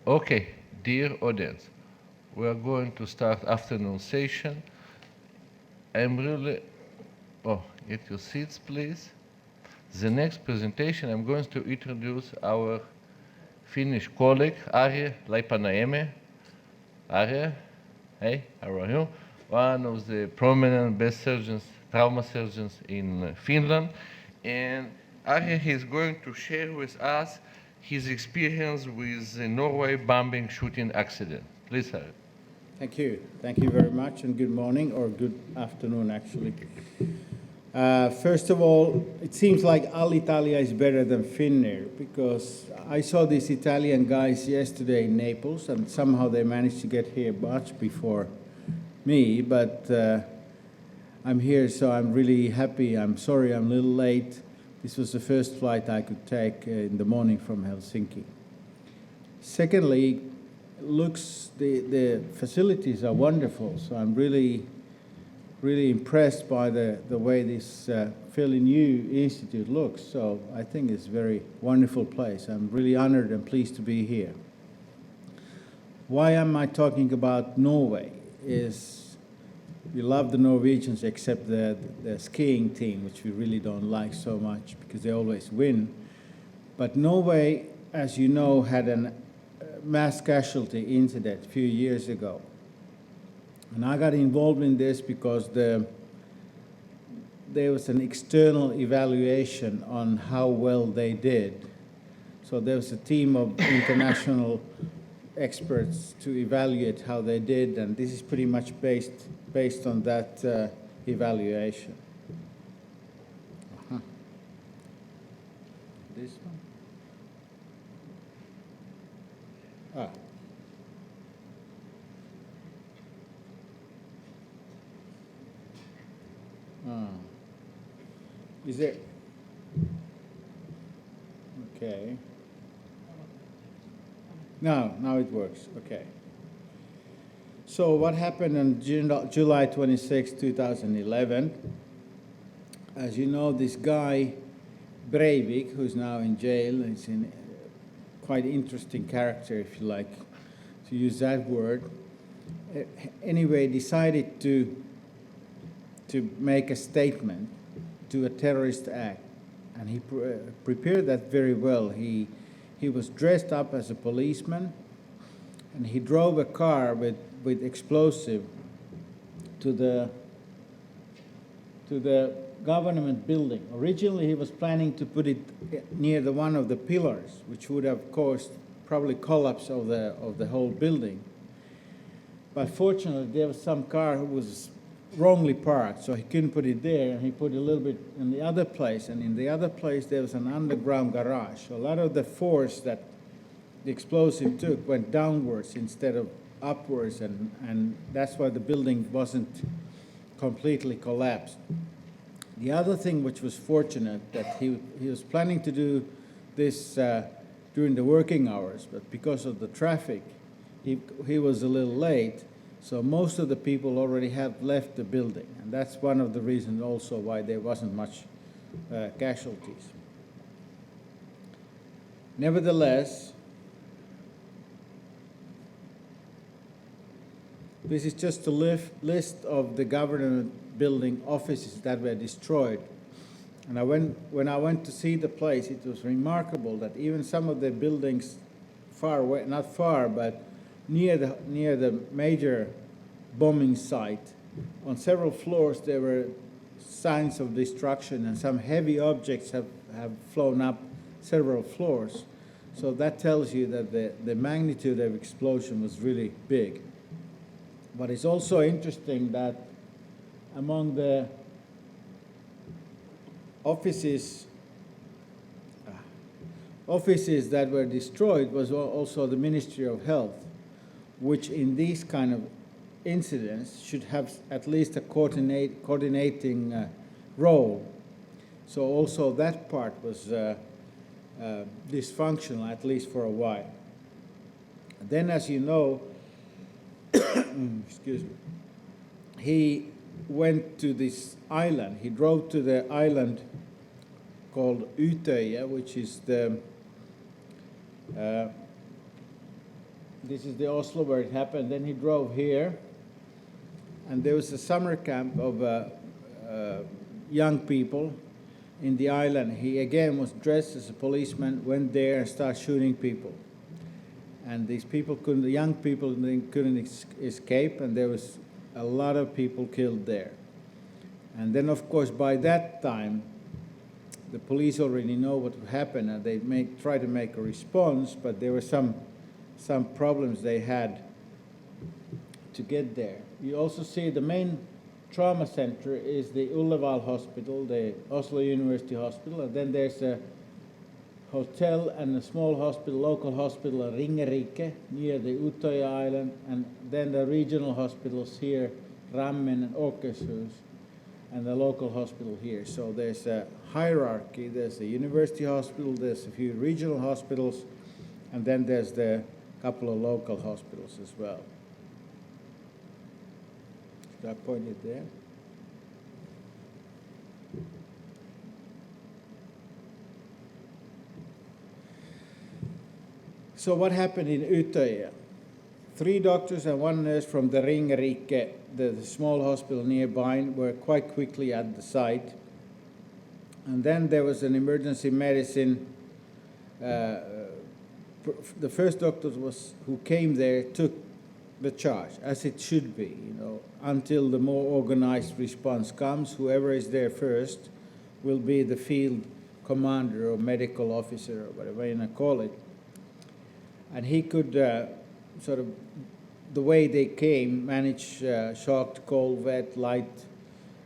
Okay, dear audience, we are going to start afternoon session. I'm really, get your seats please. The next presentation, I'm going to introduce our Finnish colleague, Arje Laipanaeme. Arje, hey, how are you? One of the prominent best surgeons, trauma surgeons in Finland. And Arje is going to share with us his experience with the Norway bombing shooting accident. Please, Arje. Thank you. Thank you very much, and good morning, or good afternoon, actually. First of all, it seems like Alitalia is better than Finnair, because I saw these Italian guys yesterday in Naples, and somehow they managed to get here much before me, but I'm here, so I'm really happy. I'm sorry I'm a little late. This was the first flight I could take in the morning from Helsinki. Secondly, the facilities are wonderful, so I'm really impressed by the way this fairly new institute looks. So I think it's a very wonderful place. I'm really honored and pleased to be here. Why am I talking about Norway? Is we love the Norwegians except the skiing team, which we really don't like so much because they always win. But Norway, as you know, had a mass casualty incident a few years ago. And I got involved in this because there was an external evaluation on how well they did. So there was a team of international experts to evaluate how they did, and this is pretty much based on that evaluation. This one? Ah. Is it? Okay. Now it works. Okay. So what happened on July 26, 2011? As you know, this guy, Breivik, who's now in jail, is a quite interesting character, if you like to use that word. Anyway, decided to make a statement to a terrorist act, and he prepared that very well. He was dressed up as a policeman, and he drove a car with explosive to the government building. Originally, he was planning to put it near one of the pillars, which would have caused probably collapse of the whole building. But fortunately, there was some car who was wrongly parked, so he couldn't put it there, and he put it a little bit in the other place, and in the other place there was an underground garage. So a lot of the force that the explosive took went downwards instead of upwards, and that's why the building wasn't completely collapsed. The other thing which was fortunate, that he was planning to do this during the working hours, but because of the traffic, he was a little late. So most of the people already have left the building, and that's one of the reasons also why there wasn't much casualties. Nevertheless, this is just a list of the government building offices that were destroyed. And when I went to see the place, it was remarkable that even some of the buildings far away, not far, but near the major bombing site, on several floors there were signs of destruction, and some heavy objects have flown up several floors. So that tells you that the magnitude of explosion was really big. But it's also interesting that among the offices that were destroyed was also the Ministry of Health, which in these kind of incidents should have at least a coordinating role. So also that part was dysfunctional, at least for a while. Then, as you know, excuse me, he went to this island. He drove to the island called Utøya, which is This is the Oslo where it happened. Then he drove here, and there was a summer camp of young people in the island. He again was dressed as a policeman, went there and started shooting people. And these people couldn't, the young people couldn't escape, and there was a lot of people killed there. And then, of course, by that time, the police already know what happened, and they try to make a response, but there were some problems they had to get there. You also see the main trauma center is the Ullevål Hospital, the Oslo University Hospital, and then there's a hotel and a small hospital, local hospital, Ringerike, near the Utøya Island, and then the regional hospitals here, Rammen and Åkershus, and the local hospital here. So there's a hierarchy. There's a university hospital, there's a few regional hospitals, and then there's the couple of local hospitals as well. Should I point it there? So what happened in Utøya? 3 doctors and 1 nurse from the Ringerike, the small hospital nearby, were quite quickly at the site. And then there was an emergency medicine. The first doctor who came there took the charge, as it should be, until the more organized response comes. Whoever is there first will be the field commander or medical officer or whatever you want to call it. And he could sort of, the way they came, manage shocked, cold, wet, light,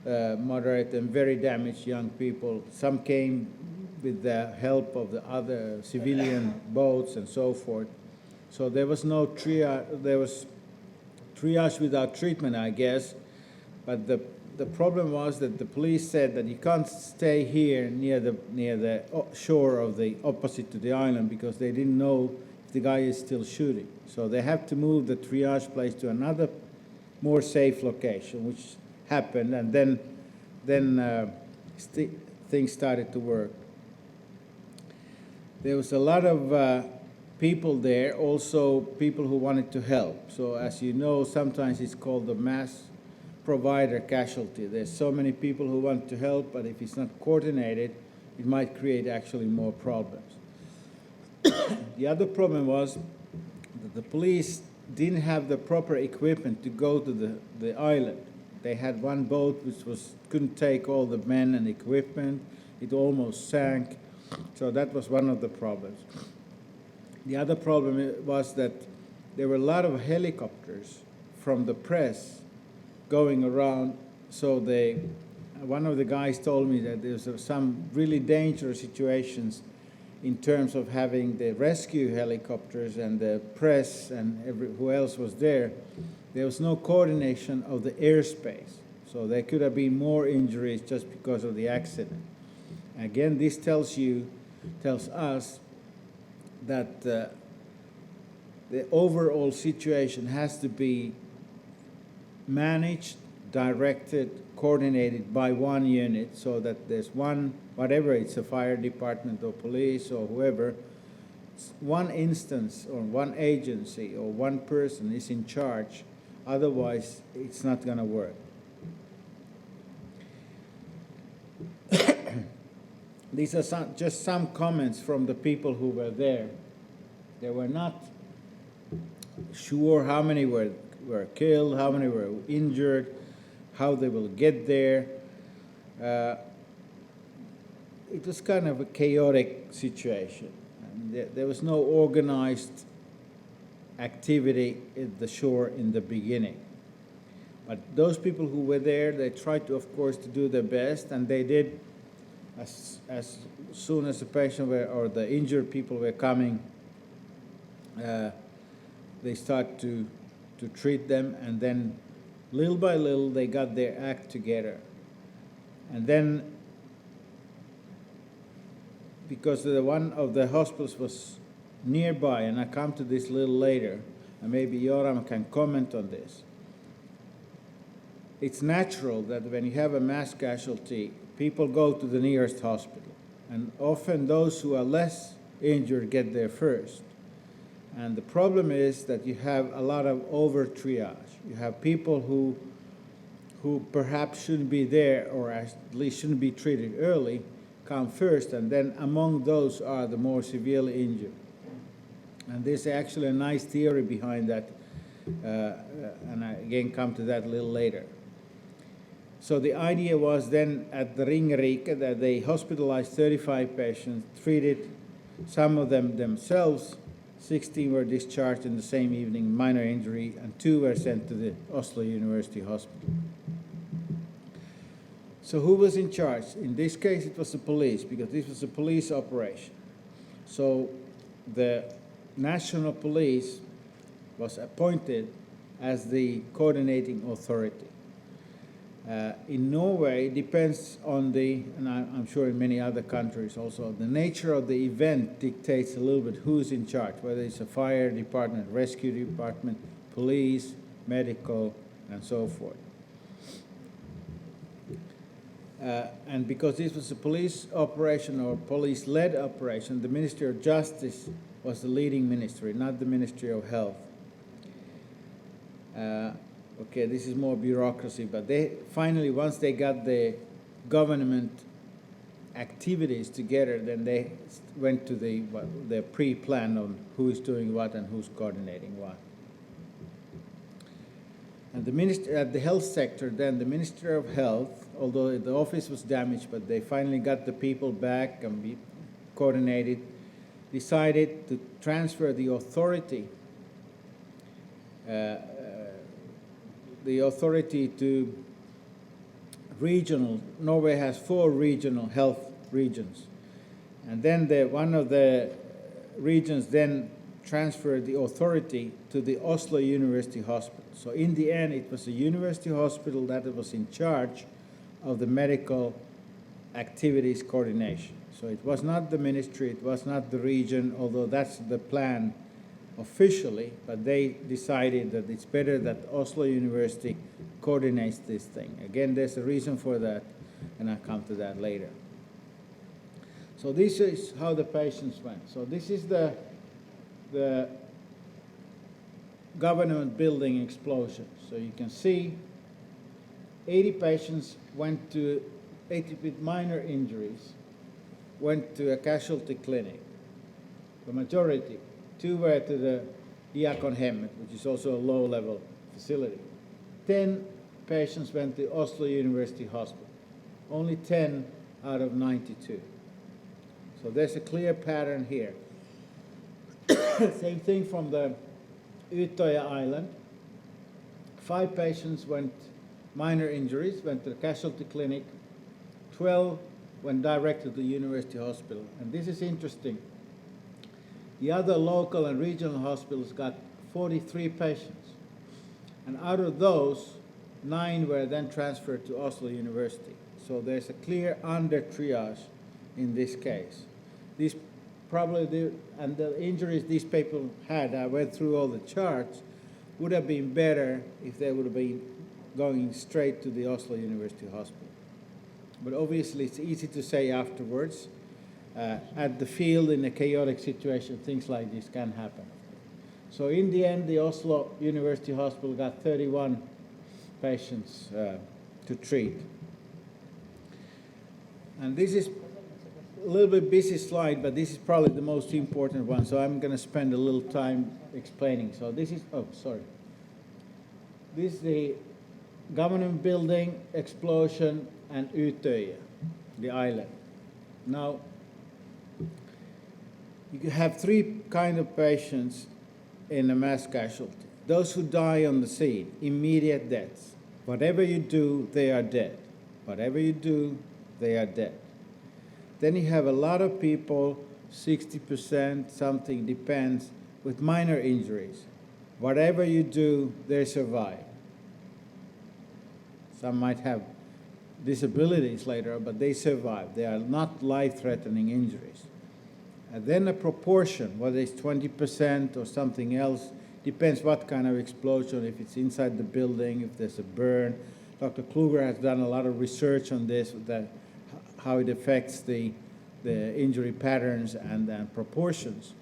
moderate, and very damaged young people. Some came with the help of the other civilian boats and so forth. So there was no triage. There was triage without treatment, I guess. But the problem was that the police said that you can't stay here near the shore of the opposite to the island, because they didn't know if the guy is still shooting. So they have to move the triage place to another more safe location, which happened, and then things started to work. There was a lot of people there, also people who wanted to help. So as you know, sometimes it's called the mass provider casualty. There's so many people who want to help, but if it's not coordinated, it might create actually more problems. The other problem was that the police didn't have the proper equipment to go to the island. They had one boat which couldn't take all the men and equipment. It almost sank. So that was one of the problems. The other problem was that there were a lot of helicopters from the press going around. So one of the guys told me that there's some really dangerous situations in terms of having the rescue helicopters and the press and who else was there. There was no coordination of the airspace. So there could have been more injuries just because of the accident. Again, this tells us that the overall situation has to be managed, directed, coordinated by one unit, so that there's one, whatever it's a fire department or police or whoever, one instance or one agency or one person is in charge. Otherwise, it's not going to work. These are just some comments from the people who were there. They were not sure how many were killed, how many were injured, how they will get there. It was kind of a chaotic situation. And there was no organized activity at the shore in the beginning. But those people who were there, they tried to, of course, to do their best, and they did. As soon as the patient or the injured people were coming, they start to treat them, and then little by little they got their act together. And then, because one of the hospitals was nearby, and I come to this a little later, and maybe Joram can comment on this. It's natural that when you have a mass casualty, people go to the nearest hospital, and often those who are less injured get there first. And the problem is that you have a lot of over triage. You have people who perhaps shouldn't be there, or at least shouldn't be treated early, come first, and then among those are the more severely injured. And there's actually a nice theory behind that, and I again come to that a little later. So the idea was then at the Ringerike that they hospitalized 35 patients, treated some of them themselves, 16 were discharged in the same evening, minor injury, and 2 were sent to the Oslo University Hospital. So who was in charge? In this case, it was the police, because this was a police operation. So the national police was appointed as the coordinating authority. In Norway, it depends on and I'm sure in many other countries also, the nature of the event dictates a little bit who's in charge, whether it's a fire department, rescue department, police, medical, and so forth. And because this was a police operation or police-led operation, the Ministry of Justice was the leading ministry, not the Ministry of Health. Okay, this is more bureaucracy, but they finally, once they got the government activities together, then they went to the pre-plan on who is doing what and who's coordinating what. And at the health sector, then the Ministry of Health, although the office was damaged, but they finally got the people back and coordinated, decided to transfer the authority to regional. Norway has 4 regional health regions. And then one of the regions then transferred the authority to the Oslo University Hospital. So in the end, it was the university hospital that was in charge of the medical activities coordination. So it was not the ministry, it was not the region, although that's the plan officially, but they decided that it's better that Oslo University coordinates this thing. Again, there's a reason for that, and I'll come to that later. So this is how the patients went. So this is the government building explosion. So you can see 80 patients with minor injuries went to a casualty clinic. The majority, 2 were to the Diakonhemmet, which is also a low-level facility. 10 patients went to Oslo University Hospital. Only 10 out of 92. So there's a clear pattern here. Same thing from the Utøya Island. 5 patients minor injuries, went to the casualty clinic. 12 went direct to the university hospital. And this is interesting. The other local and regional hospitals got 43 patients. And out of those, 9 were then transferred to Oslo University. So there's a clear under-triage in this case. These and the injuries these people had, I went through all the charts, would have been better if they would have been going straight to the Oslo University Hospital. But obviously it's easy to say afterwards. At the field, in a chaotic situation, things like this can happen. So in the end, the Oslo University Hospital got 31 patients to treat. And this is a little bit busy slide, but this is probably the most important one, so I'm going to spend a little time explaining. So this is, this is the government building explosion and Utøya, the island. Now, you have 3 kinds of patients in a mass casualty. Those who die on the scene, immediate deaths. Whatever you do, they are dead. Whatever you do, they are dead. Then you have a lot of people, 60%, something depends, with minor injuries. Whatever you do, they survive. Some might have disabilities later, but they survive. They are not life-threatening injuries. And then a proportion, whether it's 20% or something else, depends what kind of explosion, if it's inside the building, if there's a burn. Dr. Kluger has done a lot of research on this, how it affects the injury patterns and proportions.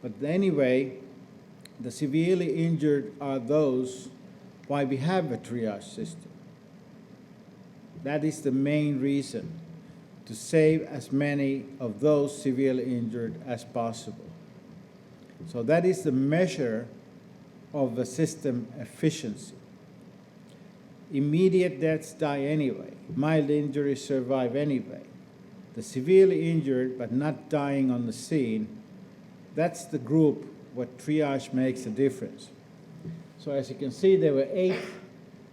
But anyway, the severely injured are those why we have a triage system. That is the main reason, to save as many of those severely injured as possible. So that is the measure of the system efficiency. Immediate deaths die anyway. Mild injuries survive anyway. The severely injured but not dying on the scene, that's the group where triage makes a difference. So as you can see, there were 8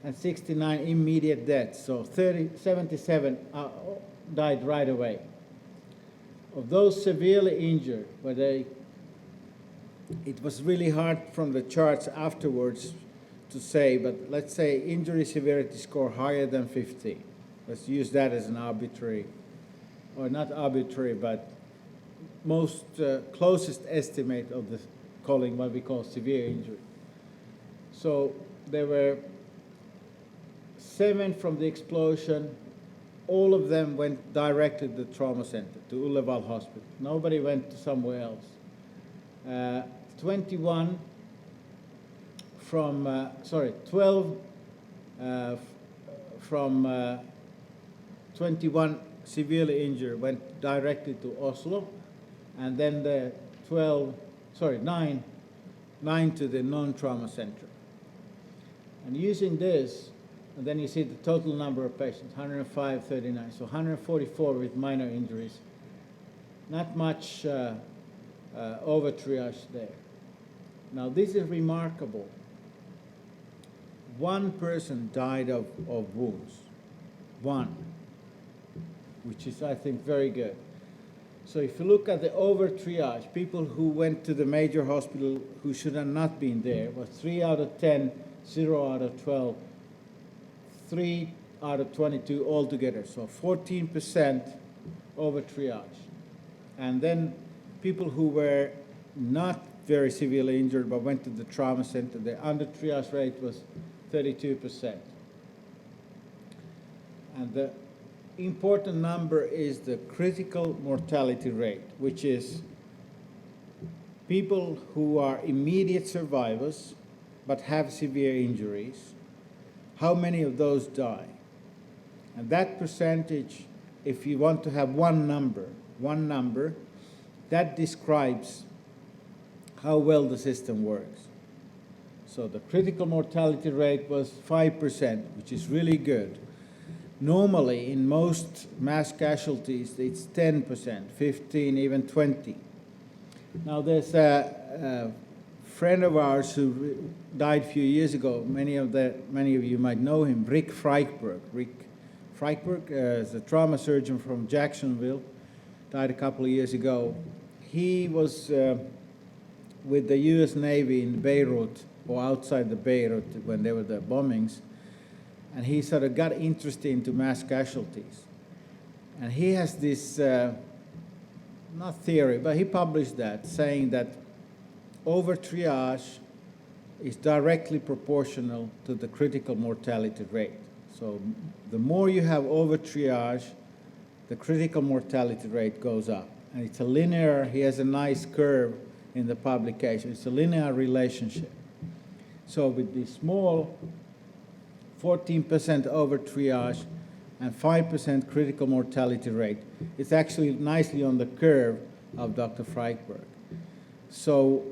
and 69 immediate deaths. So 77 died right away. Of those severely injured, it was really hard from the charts afterwards to say, but let's say injury severity score higher than 15. Let's use that as an arbitrary, or not arbitrary, but most closest estimate of the calling what we call severe injury. So there were 7 from the explosion. All of them went directly to the trauma center, to Uleval Hospital. Nobody went to somewhere else. 12 from 21 severely injured went directly to Oslo, and then the 9 to the non-trauma center. And using this, and then you see the total number of patients, 105, 39, so 144 with minor injuries. Not much over triage there. Now this is remarkable. 1 person died of wounds. 1, which is, I think, very good. So if you look at the over triage, people who went to the major hospital who should have not been there was 3 out of 10, 0 out of 12, 3 out of 22 altogether. So 14% over triage. And then people who were not very severely injured but went to the trauma center, the under triage rate was 32%. And the important number is the critical mortality rate, which is people who are immediate survivors but have severe injuries. How many of those die? And that percentage, if you want to have one number, that describes how well the system works. So the critical mortality rate was 5%, which is really good. Normally, in most mass casualties, it's 10%, 15, even 20. Now, there's a friend of ours who died a few years ago. Many of you might know him, Rick Freiberg. Rick Freiberg is a trauma surgeon from Jacksonville, died a couple of years ago. He was with the U.S. Navy in Beirut, or outside the Beirut when there were the bombings, and he sort of got interested into mass casualties. And he has this, not theory, but he published that, saying that over triage is directly proportional to the critical mortality rate. So the more you have over triage, the critical mortality rate goes up. And it's a linear, he has a nice curve in the publication. It's a linear relationship. So with the small 14% over triage and 5% critical mortality rate, it's actually nicely on the curve of Dr. Freiberg. So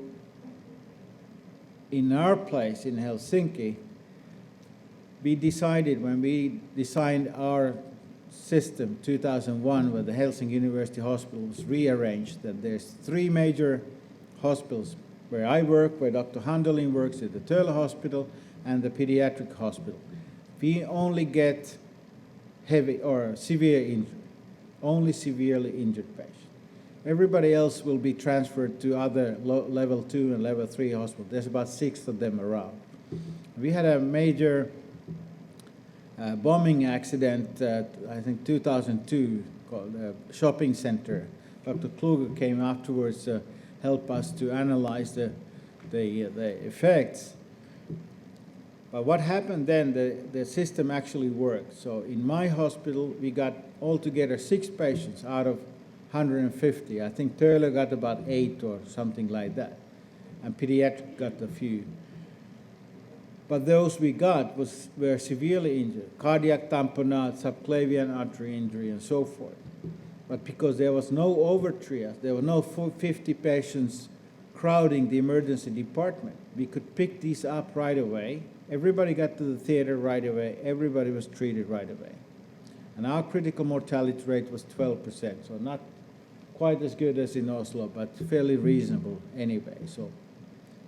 in our place in Helsinki, we decided when we designed our system 2001, where the Helsinki University Hospital was rearranged, that there's 3 major hospitals where I work, where Dr. Handelin works at the Töölö Hospital and the pediatric hospital. We only get heavy or severe injury, only severely injured patients. Everybody else will be transferred to other level 2 and level 3 hospitals. There's about 6 of them around. We had a major bombing accident, I think 2002, called a shopping center. Dr. Kluge came afterwards to help us to analyze the effects. But what happened then, the system actually worked. So in my hospital, we got altogether 6 patients out of 150. I think Turler got about 8 or something like that, and pediatric got a few. But those we got were severely injured, cardiac tamponade, subclavian artery injury, and so forth. But because there was no over-triage, there were no 50 patients crowding the emergency department, we could pick these up right away. Everybody got to the theater right away. Everybody was treated right away. And our critical mortality rate was 12%, so not quite as good as in Oslo, but fairly reasonable anyway. So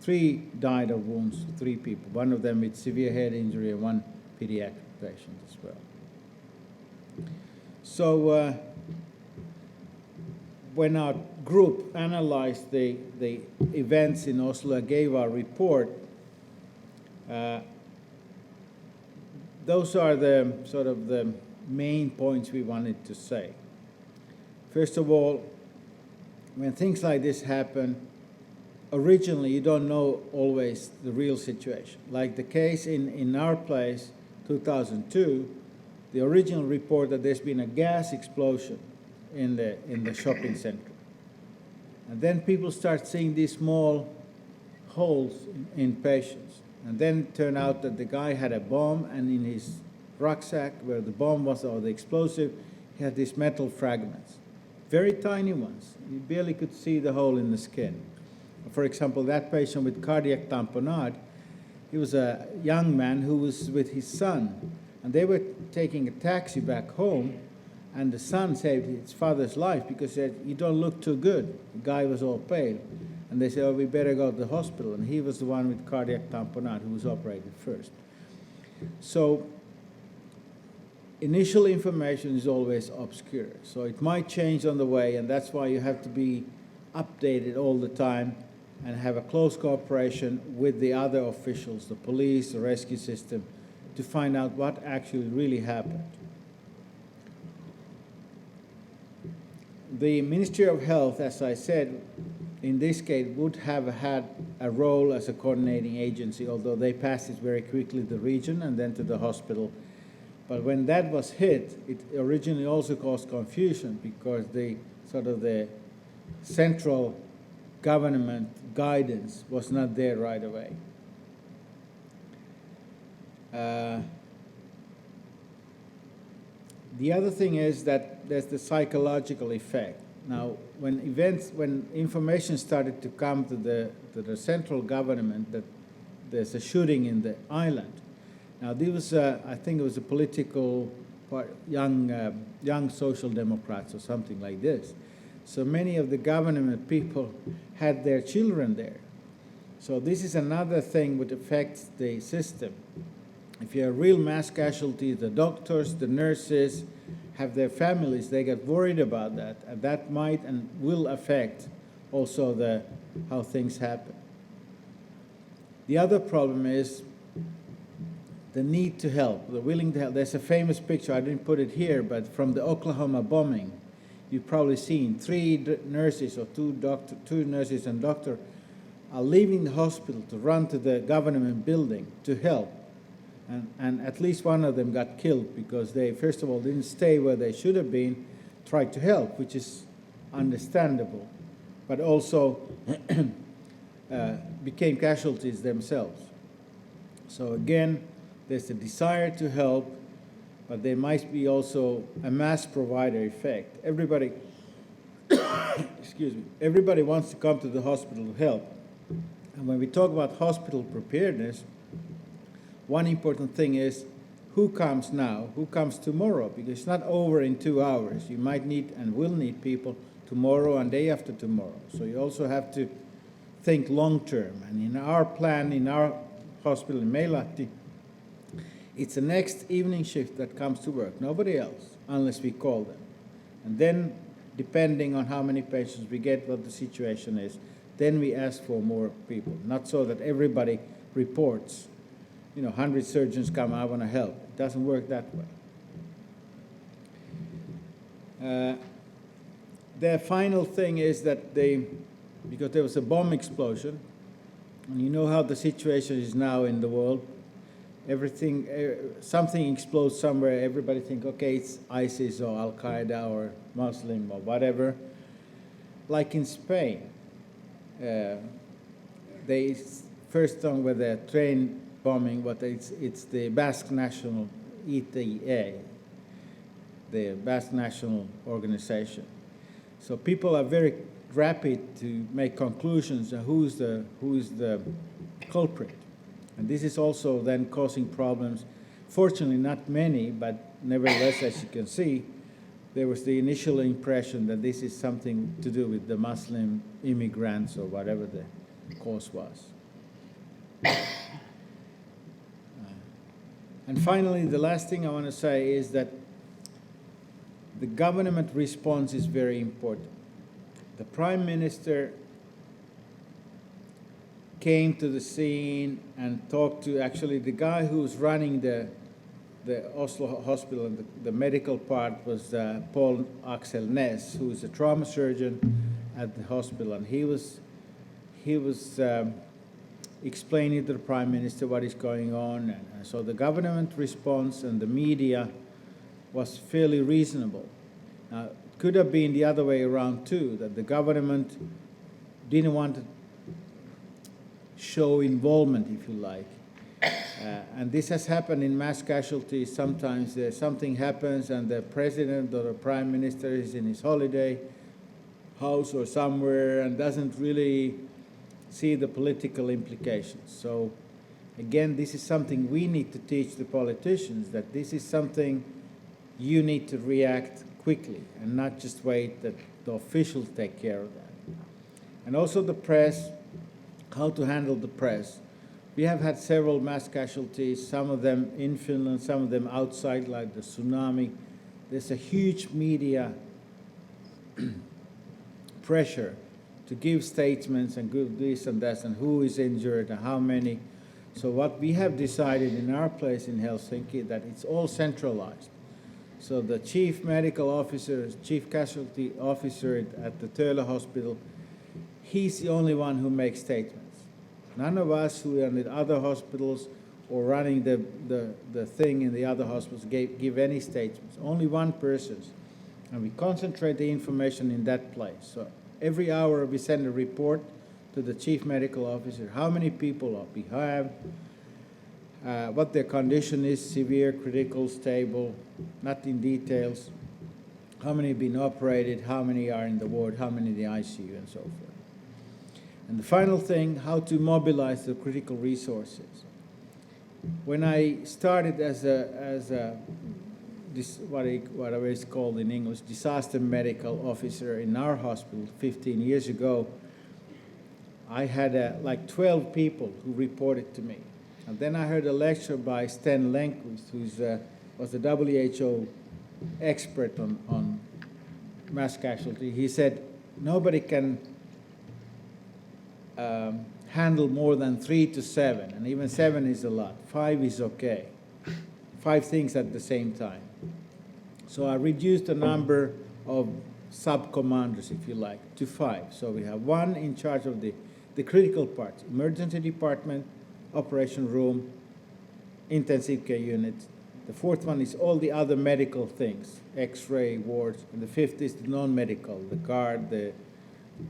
3 died of wounds, 3 people, one of them with severe head injury and 1 pediatric patient as well. So when our group analyzed the events in Oslo and gave our report, those are the sort of the main points we wanted to say. First of all, when things like this happen, originally you don't know always the real situation. Like the case in our place, 2002, the original report that there's been a gas explosion in the shopping center. And then people start seeing these small holes in patients. And then it turned out that the guy had a bomb, and in his rucksack where the bomb was, or the explosive, he had these metal fragments. Very tiny ones. You barely could see the hole in the skin. For example, that patient with cardiac tamponade, he was a young man who was with his son, and they were taking a taxi back home, and the son saved his father's life because he said, "You don't look too good." The guy was all pale. And they said, "Oh, we better go to the hospital." And he was the one with cardiac tamponade who was operated first. So initial information is always obscure. So it might change on the way, and that's why you have to be updated all the time and have a close cooperation with the other officials, the police, the rescue system, to find out what actually really happened. The Ministry of Health, as I said, in this case, would have had a role as a coordinating agency, although they passed it very quickly to the region and then to the hospital. But when that was hit, it originally also caused confusion because the central government guidance was not there right away. The other thing is that there's the psychological effect. Now, when information started to come to the central government that there's a shooting in the island. Now, there was I think it was a political young social democrats or something like this. So many of the government people had their children there. So this is another thing which affects the system. If you have real mass casualties, the doctors, the nurses have their families, they get worried about that, and that might and will affect also how things happen. The other problem is the need to help, the willing to help. There's a famous picture, I didn't put it here, but from the Oklahoma bombing, you've probably seen 3 nurses or 2 nurses and doctor are leaving the hospital to run to the government building to help. And at least one of them got killed because they, first of all, didn't stay where they should have been, tried to help, which is understandable, but also became casualties themselves. So again, there's a desire to help, but there might be also a mass provider effect. Everybody, excuse me, everybody wants to come to the hospital to help. And when we talk about hospital preparedness, one important thing is who comes now, who comes tomorrow, because it's not over in 2 hours. You might need and will need people tomorrow and day after tomorrow. So you also have to think long term. And in our plan, in our hospital in Meilahti, it's the next evening shift that comes to work, nobody else, unless we call them. And then, depending on how many patients we get, what the situation is, then we ask for more people. Not so that everybody reports, 100 surgeons come, I want to help. It doesn't work that way. The final thing is that because there was a bomb explosion, and you know how the situation is now in the world, something explodes somewhere, everybody think, okay, it's ISIS or Al-Qaeda or Muslim or whatever. like in Spain, they first done with the train bombing, but it's the Basque National ETA, the Basque National Organization. So people are very rapid to make conclusions on who's the culprit. And this is also then causing problems. Fortunately, not many, but nevertheless, as you can see, there was the initial impression that this is something to do with the Muslim immigrants or whatever the cause was. And finally, the last thing I want to say is that the government response is very important. The Prime Minister came to the scene and talked to actually the guy who was running the Oslo hospital, and the medical part was Paul Axel Ness, who is a trauma surgeon at the hospital, and he was explaining to the Prime Minister what is going on, and so the government response and the media was fairly reasonable. Now, it could have been the other way around too, that the government didn't want to show involvement, if you like. And this has happened in mass casualties. Sometimes something happens and the president or the prime minister is in his holiday house or somewhere and doesn't really see the political implications. So again, this is something we need to teach the politicians, that this is something you need to react quickly and not just wait that the officials take care of that. And also the press, how to handle the press. We have had several mass casualties, some of them in Finland, some of them outside, like the tsunami. There's a huge media pressure to give statements and give this and that and who is injured and how many. So what we have decided in our place in Helsinki, that it's all centralized. So the chief medical officer, chief casualty officer at the Töölö hospital, he's the only one who makes statements. None of us who are in the other hospitals or running the thing in the other hospitals give any statements. Only one person. And we concentrate the information in that place. So every hour we send a report to the chief medical officer, how many people we have, what their condition is, severe, critical, stable, not in details, how many have been operated, how many are in the ward, how many in the ICU, and so forth. And the final thing, how to mobilize the critical resources. When I started as what is called in English, disaster medical officer in our hospital 15 years ago, I had like 12 people who reported to me. And then I heard a lecture by Sten Lenquist, who was a WHO expert on mass casualty. He said, nobody can handle more than 3 to 7, and even 7 is a lot. 5 is okay. 5 things at the same time. So I reduced the number of sub-commanders, if you like, to 5. So we have 1 in charge of the critical parts, emergency department, operation room, intensive care unit. The 4th one is all the other medical things, X-ray, wards, and the 5th is the non-medical, the guard, the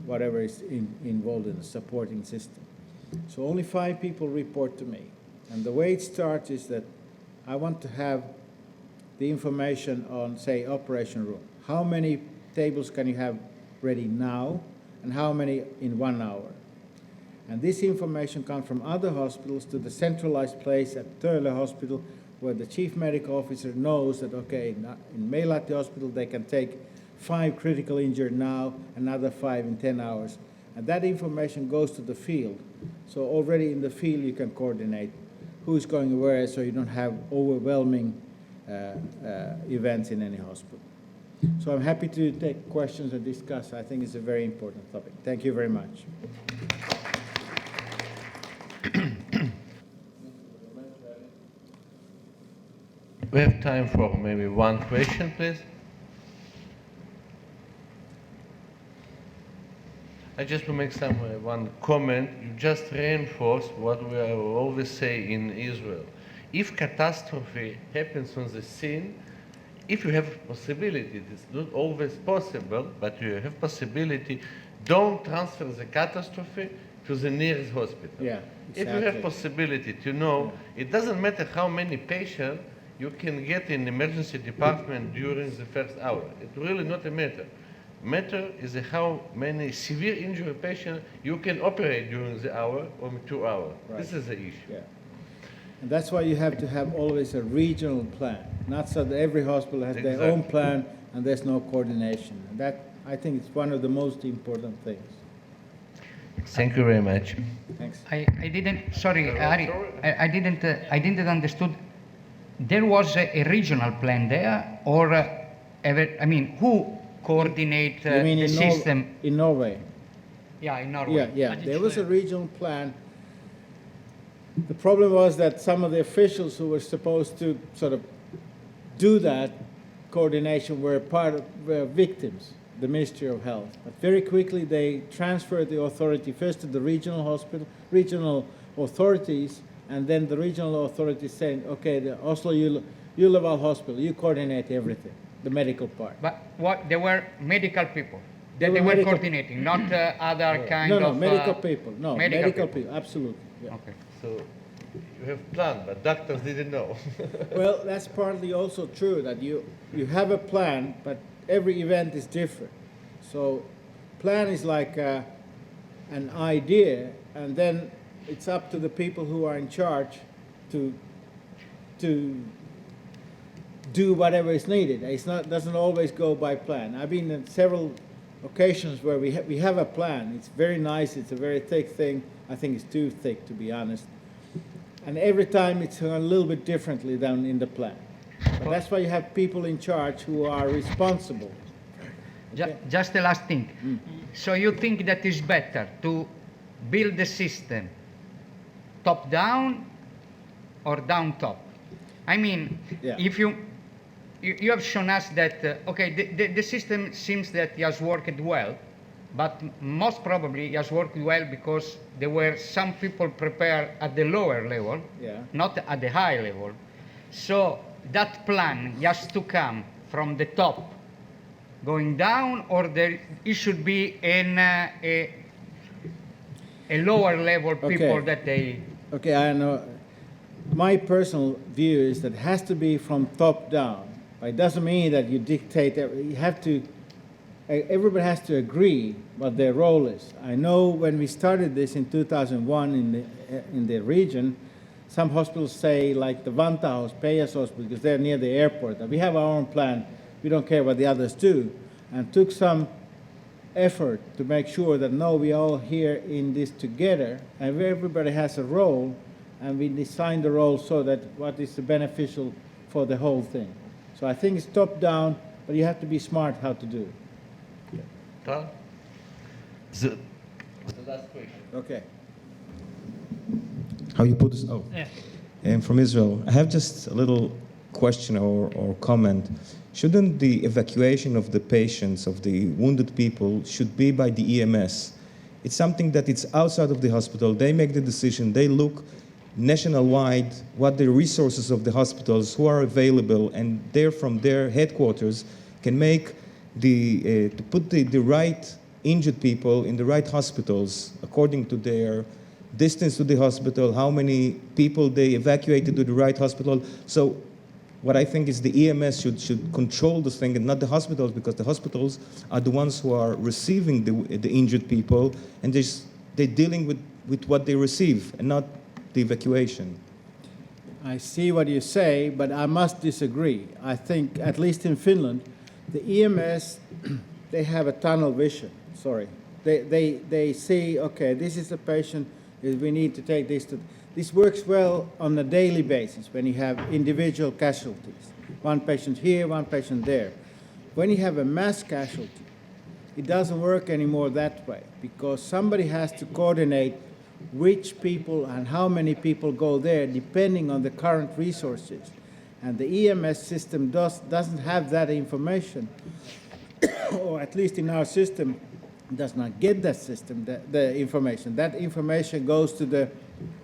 whatever is involved in the supporting system. So only 5 people report to me. And the way it starts is that I want to have the information on, say, operation room. How many tables can you have ready now, and how many in 1 hour? And this information comes from other hospitals to the centralized place at Töölö Hospital, where the chief medical officer knows that, okay, in Meilahti Hospital they can take 5 critical injured now, another 5 in 10 hours. And that information goes to the field. So already in the field you can coordinate who's going where, so you don't have overwhelming events in any hospital. So I'm happy to take questions and discuss. I think it's a very important topic. Thank you very much. We have time for maybe one question, please. I just to make one comment. You just reinforced what we always say in Israel. If catastrophe happens on the scene, if you have possibility, it's not always possible, but you have possibility don't transfer the catastrophe to the nearest hospital. Yeah, If you have exactly. possibility to know, it doesn't matter how many patients you can get in emergency department during the first hour. It really not a matter. Matter is how many severe injury patients you can operate during the hour or 2 hours. Right. This is the issue. Yeah. And that's why you have to have always a regional plan, not so that every hospital has their own Exactly. plan and there's no coordination. And that, I think, is one of the most important things. Thank you very much. Thanks. I didn't, sorry, Ari, sorry. I didn't understood. There was a regional plan there, or, I mean, who coordinate You mean the in system? In Norway? Yeah, in Norway. Yeah. There was a regional plan. The problem was that some of the officials who were supposed to sort of do that coordination were were victims, the Ministry of Health. But very quickly they transferred the authority first to the regional authorities, and then the regional authorities saying, okay, the Oslo Ullevål Hospital, you coordinate everything, the medical part. But what, there were medical people They that were they were medical- coordinating, not other kind No, of... medical people. No, medical medical people. people, absolutely. Yeah. Okay. So you have plan, but doctors didn't know. Well, that's partly also true, that you have a plan, but every event is different. So plan is like an idea, and then it's up to the people who are in charge to do whatever is needed. It's not, doesn't always go by plan. I've been in several occasions where we have a plan. It's very nice. It's a very thick thing. I think it's too thick, to be honest. And every time it's a little bit differently than in the plan. But that's why you have people in charge who are responsible. Okay. Just the last thing. So you think that it's better to build the system top down or down top? I mean, Yeah. if you have shown us that, okay, the system seems that it has worked well, but most probably it has worked well because there were some people prepared at the lower level, Yeah. not at the high level. So that plan has to come from the top going down, or it should be in a lower level people Okay. that they... Okay, I know. My personal view is that it has to be from top down. It doesn't mean that you dictate. You have to. Everybody has to agree what their role is. I know when we started this in 2001 in the region, some hospitals say, like the Vanta House, Pejas Hospital, because they're near the airport, that we have our own plan. We don't care what the others do, and took some effort to make sure that no, we all here in this together, and everybody has a role, and we design the role so that what is beneficial for the whole thing. So I think it's top down, but you have to be smart how to do it. Carl? The last question. Okay. How you put this? Oh, Yeah. I'm from Israel. I have just a little question or comment. Shouldn't the evacuation of the patients, of the wounded people, should be by the EMS? It's something that it's outside of the hospital. They make the decision. They look nationwide what the resources of the hospitals who are available, and they're from their headquarters can make to put the right injured people in the right hospitals according to their distance to the hospital, how many people they evacuated to the right hospital. So what I think is the EMS should control this thing and not the hospitals, because the hospitals are the ones who are receiving the injured people, and they're dealing with what they receive and not the evacuation. I see what you say, but I must disagree. I think, at least in Finland, the EMS, they have a tunnel vision. Sorry. They see, okay, this is a patient, we need to take this to... This works well on a daily basis when you have individual casualties. One patient here, one patient there. When you have a mass casualty, it doesn't work anymore that way, because somebody has to coordinate which people and how many people go there depending on the current resources. And the EMS system doesn't have that information, or at least in our system, does not get that system, the information. That information goes to the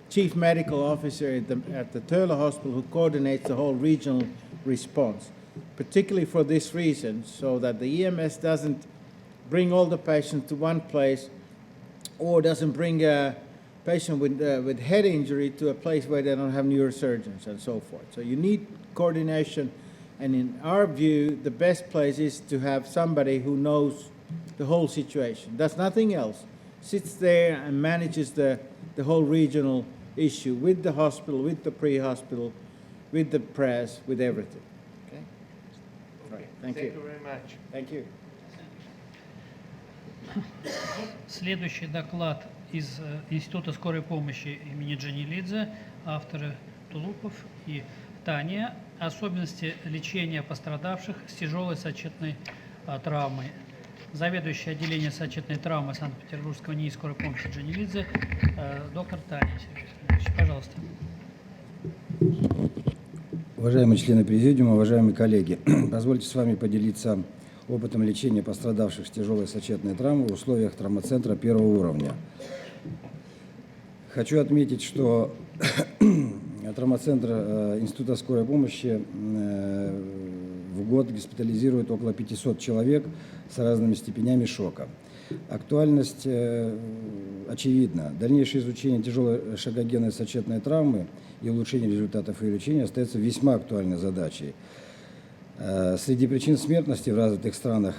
chief medical officer at the Töle Hospital, who coordinates the whole regional response, particularly for this reason, so that the EMS doesn't bring all the patients to one place, or doesn't bring a patient with head injury to a place where they don't have neurosurgeons and so forth. So you need coordination, and in our view, the best place is to have somebody who knows the whole situation, does nothing else, sits there and manages the whole regional issue with the hospital, with the pre-hospital, with the press, with everything. Okay? Right. Thank you. Thank you very much. Thank you. Следующий доклад из Института скорой помощи имени Джанилидзе, авторы Тулупов и Таня, особенности лечения пострадавших с тяжелой сочетной травмой. Заведующий отделением сочетной травмы Санкт-Петербургского НИИ скорой помощи Джанилидзе, доктор Таня. Пожалуйста. Уважаемые члены президиума, уважаемые коллеги, позвольте с вами поделиться опытом лечения пострадавших с тяжелой сочетной травмой в условиях травмоцентра первого уровня. Хочу отметить, что травмоцентр Института скорой помощи в год госпитализирует около 500 человек с разными степенями шока. Актуальность очевидна. Дальнейшее изучение тяжелой шагогенной сочетной травмы и улучшение результатов ее лечения остается весьма актуальной задачей. Среди причин смертности в развитых странах